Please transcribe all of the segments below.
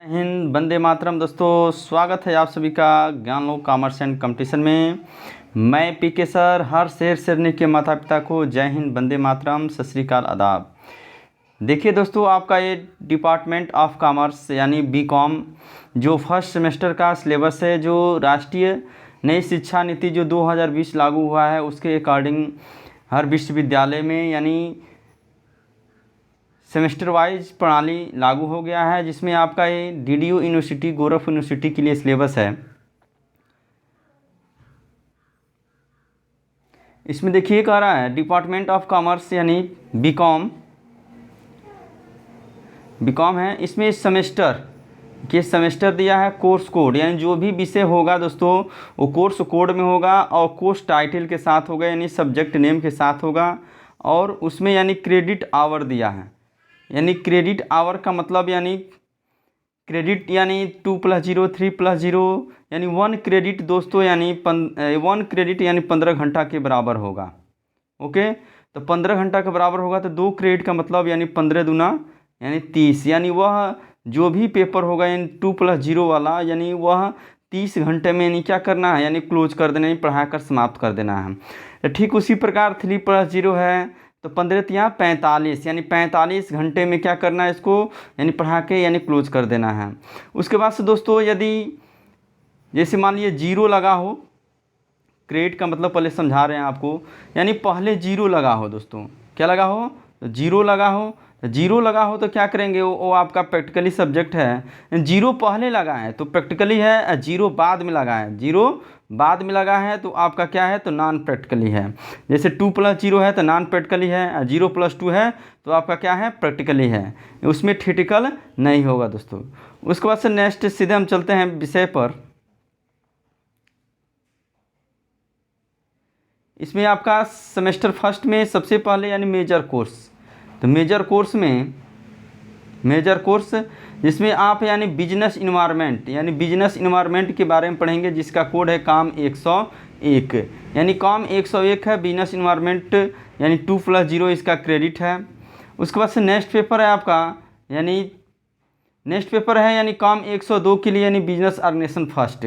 हिंद, वंदे मातरम। दोस्तों, स्वागत है आप सभी का ज्ञान लो कॉमर्स एंड कंपटीशन में। मैं पीके सर हर शेर शेरनी के माता पिता को जय हिंद, वंदे मातरम, सत श्री अकाल, आदाब। देखिए दोस्तों, आपका ये डिपार्टमेंट ऑफ कॉमर्स यानी बीकॉम जो फर्स्ट सेमेस्टर का सिलेबस है, जो राष्ट्रीय नई शिक्षा नीति जो 2020 लागू हुआ है उसके अकॉर्डिंग हर विश्वविद्यालय में यानी सेमेस्टर वाइज प्रणाली लागू हो गया है, जिसमें आपका ये डीडीयू यूनिवर्सिटी, गोरखपुर यूनिवर्सिटी के लिए सिलेबस है। इसमें देखिए कह रहा है डिपार्टमेंट ऑफ कॉमर्स यानी बीकॉम है। इसमें सेमेस्टर दिया है, कोर्स कोड यानी जो भी विषय होगा दोस्तों वो कोर्स कोड में होगा और कोर्स टाइटल के साथ होगा यानी सब्जेक्ट नेम के साथ होगा। और उसमें यानी क्रेडिट आवर दिया है, यानी क्रेडिट आवर का मतलब यानी क्रेडिट यानी 2 + 0 3 + 0 यानी 1 क्रेडिट दोस्तों यानी 1 क्रेडिट यानी 15 घंटा के बराबर होगा। ओके, तो 15 घंटा के बराबर होगा तो 2 क्रेडिट का मतलब यानी 15 दूना यानी 30, यानी वह जो भी पेपर होगा यानी 2 + 0 वाला यानी वह 30 घंटे में यानी क्या करना है यानी क्लोज कर देना, यानी पढ़ा कर समाप्त कर देना है। तो ठीक उसी प्रकार 3 + 0 है तो 15 या 45 यानी 45 घंटे में क्या करना है इसको यानी पढ़ा के यानी क्लोज कर देना है। उसके बाद से दोस्तों यदि जैसे मान लीजिए 0 लगा हो, क्रेडिट का मतलब पहले समझा रहे हैं आपको, यानी पहले 0 लगा हो दोस्तों, क्या लगा हो तो 0 लगा हो। 0 लगा हो तो क्या करेंगे, वो आपका प्रैक्टिकली सब्जेक्ट है। 0 पहले लगा है तो प्रैक्टिकली है, 0 बाद में लगा है, 0 बाद में लगा है तो आपका क्या है तो नॉन प्रैक्टिकली है। जैसे 2 + 0 है तो नॉन प्रैक्टिकली है, 0 + 2 है तो आपका क्या है प्रैक्टिकली है, उसमें थियोरेटिकल नहीं होगा दोस्तों। उसके बाद से नेक्स्ट सीधे हम चलते हैं विषय पर। इसमें आपका सेमेस्टर फर्स्ट में सबसे पहले यानी मेजर कोर्स, तो मेजर कोर्स जिसमें आप यानी बिजनेस इन्वायरमेंट के बारे में पढ़ेंगे, जिसका कोड है काम 101 यानी काम 101 है बिजनेस इन्वायरमेंट यानी 2 + 0 इसका क्रेडिट है। उसके बाद से नेक्स्ट पेपर है आपका यानी काम 102 के लिए यानी बिजनेस ऑर्गेनाइजेशन फर्स्ट,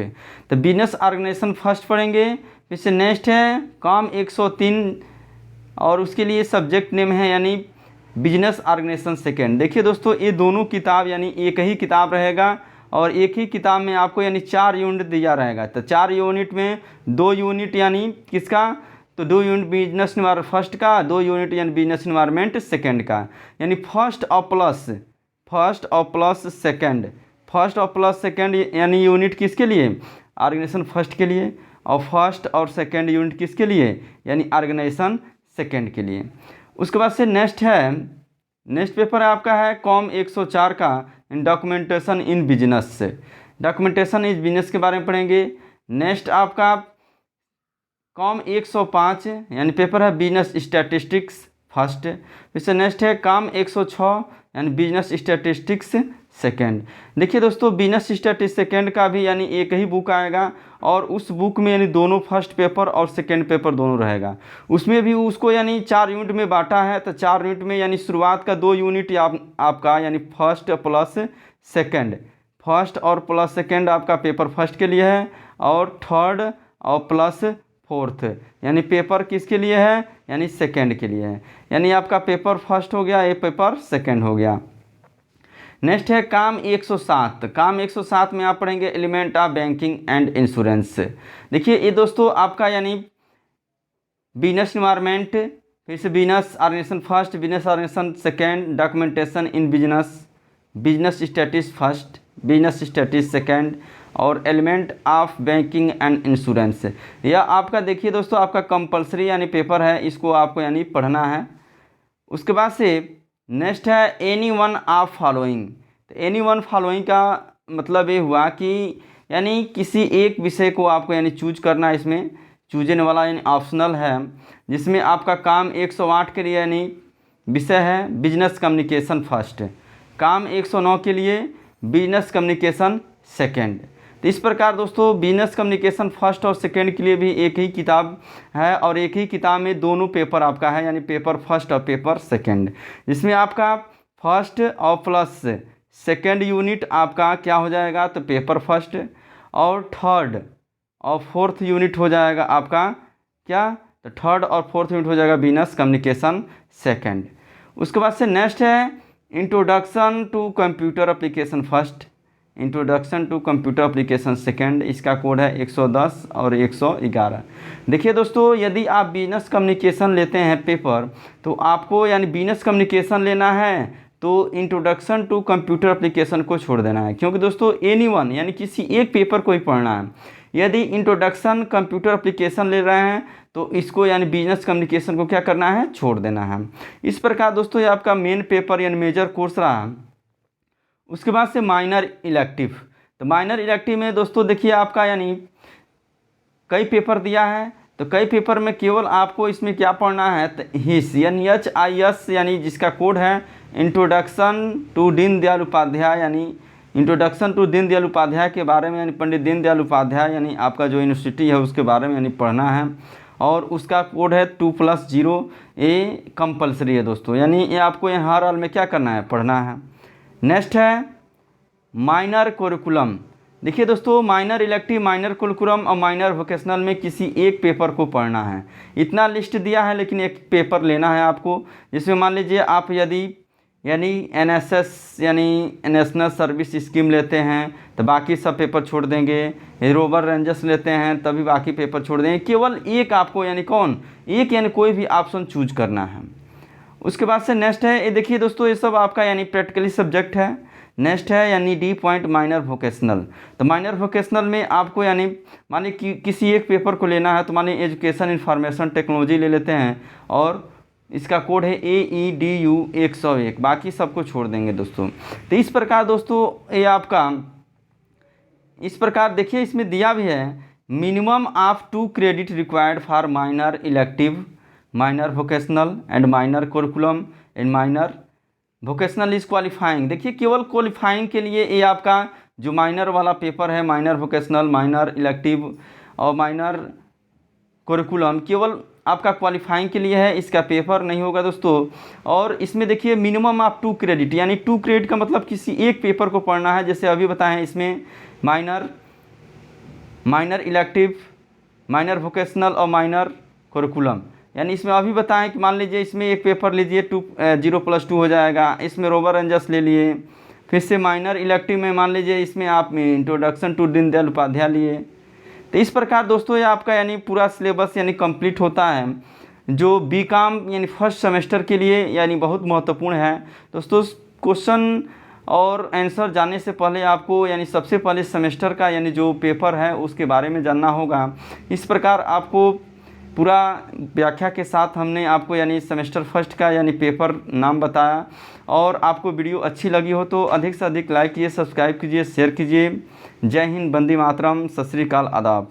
तो बिजनेस ऑर्गेनाइजेशन फर्स्ट पढ़ेंगे। फिर से नेक्स्ट है काम 103 और उसके लिए सब्जेक्ट नेम है यानी बिजनेस ऑर्गेनाइजेशन सेकेंड। देखिए दोस्तों, ये दोनों किताब यानी एक ही किताब रहेगा और एक ही किताब में आपको यानी 4 यूनिट दिया रहेगा। तो 4 यूनिट में 2 यूनिट यानी किसका, तो 2 यूनिट बिजनेस इन्वायरमेंट फर्स्ट का, 2 यूनिट यानी बिजनेस इन्वायरमेंट सेकेंड का, यानी फर्स्ट और प्लस सेकेंड यानी यूनिट किसके लिए, ऑर्गेनाइजेशन फर्स्ट के लिए, और फर्स्ट और सेकेंड यूनिट किसके लिए यानी ऑर्गेनाइजेशन सेकेंड के लिए। उसके बाद से नेक्स्ट पेपर है आपका है कॉम 104 का डॉक्यूमेंटेशन इन बिजनेस के बारे में पढ़ेंगे। नेक्स्ट आपका कॉम 105 यानी पेपर है बिजनेस स्टैटिस्टिक्स फर्स्ट। फिर से नेक्स्ट है काम 106 यानी बिजनेस स्टैटिस्टिक्स सेकेंड। देखिए दोस्तों, बिजनेस स्टैटिस्टिक्स सेकेंड का भी यानी एक ही बुक आएगा और उस बुक में यानी दोनों फर्स्ट पेपर और सेकेंड पेपर दोनों रहेगा। उसमें भी उसको यानी 4 यूनिट में बांटा है, तो 4 यूनिट में यानी शुरुआत का 2 यूनिट आपका यानी फर्स्ट और प्लस सेकेंड आपका पेपर फर्स्ट के लिए है, और थर्ड और प्लस फोर्थ यानी पेपर किसके लिए है यानी सेकेंड के लिए है, यानी आपका पेपर फर्स्ट हो गया, ये पेपर सेकेंड हो गया। नेक्स्ट है काम 107 में आप पढ़ेंगे element of banking and insurance. देखिए ये दोस्तों आपका यानी बिजनेस इन्वायरमेंट, फिर से business organisation first, business organisation second, documentation in business statistics first, business statistics second, और element of banking and insurance. यह आपका देखिए दोस्तों आपका कंपलसरी यानी पेपर है, इसको आपको यानी पढ़ना है। उसके बाद से नेक्स्ट है एनी वन ऑफ फॉलोइंग। तो एनी वन फॉलोइंग का मतलब ये हुआ कि यानी किसी एक विषय को आपको यानी चूज करना, इसमें चूजन वाला यानी ऑप्शनल है, जिसमें आपका काम 108 के लिए यानी विषय है बिजनेस कम्युनिकेशन फर्स्ट, काम 109 के लिए बिजनेस कम्युनिकेशन सेकेंड। तो इस प्रकार दोस्तों बिजनेस कम्युनिकेशन फर्स्ट और सेकेंड के लिए भी एक ही किताब है और एक ही किताब में दोनों पेपर आपका है यानी पेपर फर्स्ट और पेपर सेकेंड, जिसमें आपका फर्स्ट और प्लस सेकेंड यूनिट आपका क्या हो जाएगा, तो पेपर फर्स्ट, और थर्ड और फोर्थ यूनिट हो जाएगा आपका क्या, तो थर्ड और फोर्थ यूनिट हो जाएगा बिजनेस कम्युनिकेशन सेकेंड। उसके बाद से नेक्स्ट है introduction to computer application first, introduction to computer application second, इसका कोड है 110 और 111। देखिए दोस्तों, यदि आप बिजनेस कम्युनिकेशन लेते हैं पेपर, तो आपको यानी बिजनेस कम्युनिकेशन लेना है तो इंट्रोडक्शन टू कंप्यूटर एप्लीकेशन को छोड़ देना है, क्योंकि दोस्तों एनीवन यानी किसी एक पेपर को ही पढ़ना है। यदि इंट्रोडक्शन कंप्यूटर एप्लीकेशन ले रहे हैं तो इसको यानी बिजनेस कम्युनिकेशन को क्या करना है, छोड़ देना है। इस प्रकार दोस्तों ये आपका मेन पेपर यानी मेजर कोर्स रहा। उसके बाद से माइनर इलेक्टिव, तो माइनर इलेक्टिव में दोस्तों देखिए आपका यानी कई पेपर दिया है, तो कई पेपर में केवल आपको इसमें क्या पढ़ना है, तो हिस यानी HIS यानी जिसका कोड है इंट्रोडक्शन टू दीनदयाल उपाध्याय, यानी इंट्रोडक्शन टू दीनदयाल उपाध्याय के बारे में, यानी पंडित दीनदयाल उपाध्याय यानी आपका जो यूनिवर्सिटी है उसके बारे में यानी पढ़ना है, और उसका कोड है 2+0। ये कंपलसरी है दोस्तों, यानी ये आपको यहाँ हर हाल में क्या करना है, पढ़ना है। नेक्स्ट है माइनर करिकुलम। देखिए दोस्तों, माइनर इलेक्टिव, माइनर करिकुलम और माइनर वोकेशनल में किसी एक पेपर को पढ़ना है। इतना लिस्ट दिया है लेकिन एक पेपर लेना है आपको, जिसमें मान लीजिए आप यदि यानी NSS यानी नेशनल सर्विस स्कीम लेते हैं तो बाकी सब पेपर छोड़ देंगे, रोवर रेंजर्स लेते हैं तभी बाकी पेपर छोड़ देंगे, केवल एक आपको यानी कौन, एक यानी कोई भी ऑप्शन चूज करना है। उसके बाद से नेक्स्ट है, ये देखिए दोस्तों, ये सब आपका यानी प्रैक्टिकली सब्जेक्ट है। नेक्स्ट है यानी D पॉइंट माइनर वोकेशनल। तो माइनर वोकेशनल में आपको यानी मानिए कि किसी एक पेपर को लेना है, तो मानिए एजुकेशन इंफॉर्मेशन टेक्नोलॉजी ले लेते हैं और इसका कोड है AEDU 101, बाकी सबको छोड़ देंगे दोस्तों। तो इस प्रकार दोस्तों ये आपका इस प्रकार देखिए इसमें दिया भी है minimum of 2 credit required for minor elective, minor vocational and minor curriculum and minor vocational is qualifying. देखिए केवल क्वालिफाइंग के लिए ये आपका जो माइनर वाला पेपर है, माइनर वोकेशनल, माइनर इलेक्टिव और माइनर करिकुलम, केवल आपका क्वालिफाइंग के लिए है, इसका पेपर नहीं होगा दोस्तों। और इसमें देखिए मिनिमम ऑफ 2 क्रेडिट, यानी 2 क्रेडिट का मतलब किसी एक पेपर को पढ़ना है। जैसे अभी बताएं इसमें माइनर इलेक्टिव, माइनर वोकेशनल और माइनर करिकुलम, यानी इसमें अभी बताएं कि मान लीजिए इसमें एक पेपर लीजिए 0+2 हो जाएगा, इसमें रोवर रेंजर्स ले लिए, फिर से माइनर इलेक्टिव में मान लीजिए इसमें आप इंट्रोडक्शन टू दीनदयाल उपाध्याय लिए। तो इस प्रकार दोस्तों ये आपका यानी पूरा सिलेबस यानी कंप्लीट होता है, जो BCom यानी फर्स्ट सेमेस्टर के लिए यानी बहुत महत्वपूर्ण है दोस्तों। क्वेश्चन और आंसर जानने से पहले आपको यानी सबसे पहले सेमेस्टर का यानी जो पेपर है उसके बारे में जानना होगा। इस प्रकार आपको पूरा व्याख्या के साथ हमने आपको यानी सेमेस्टर फर्स्ट का यानी पेपर नाम बताया। और आपको वीडियो अच्छी लगी हो तो अधिक से अधिक लाइक कीजिए, सब्सक्राइब कीजिए, शेयर कीजिए। जय हिंद, वंदे मातरम, सत श्री अकाल, आदाब।